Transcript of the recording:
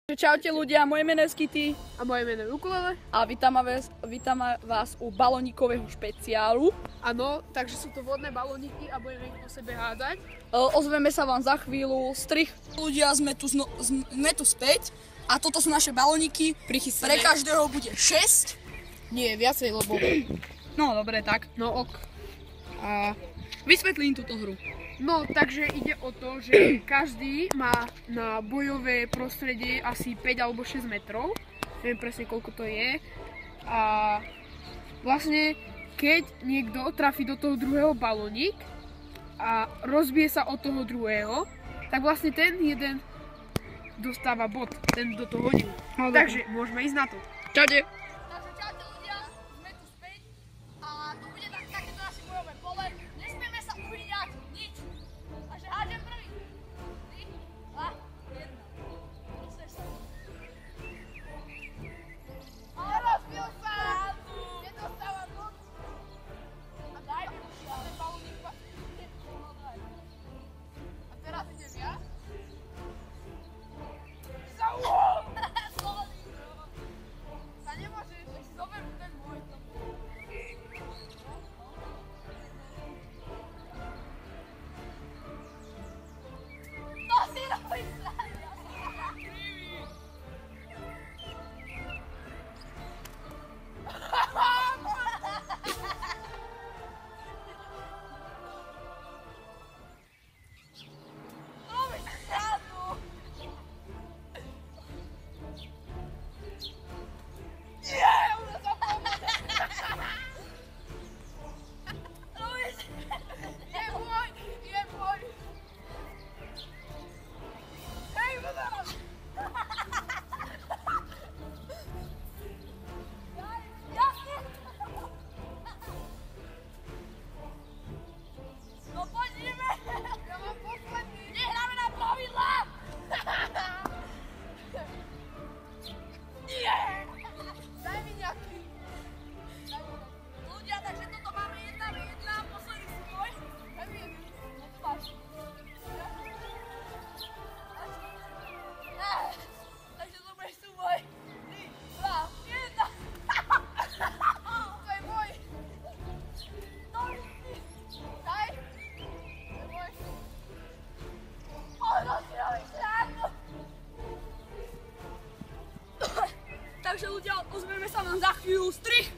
Čaute ľudia, moje meno je Skity. A moje meno je Ukulele. A vítam vás u balónikového špeciálu. Áno, takže sú to vodné balóniky a budeme ich o sebe hádať. Ozveme sa vám za chvíľu. Strich. Ľudia, sme tu späť. A toto sú naše balóniky. Pre každého bude 6. Nie, viacej, lebo... No, dobre, tak. No ok. A... Vysvetlím túto hru. No, takže ide o to, že každý má na bojové prostredie asi 5 alebo 6 metrov. Neviem presne, koľko to je. A vlastne, keď niekto trafí do toho druhého balónik a rozbije sa od toho druhého, tak vlastne ten jeden dostáva bod, ten do toho hodil. No, takže môžeme ísť na to. Čaute. Takže čaute ľudia, sme tu späť a tu bude takéto naše bojové pole. Nesmieme sa uhyňať nič. Takže hádžem prvý. 3, 2, 1. Musíš sa. Ale rozbil sa! Nedostávam bod. A daj mi už ten balónik. A teraz idem ja. Takže ľudia, ozveme sa vám za chvíľu. Strich.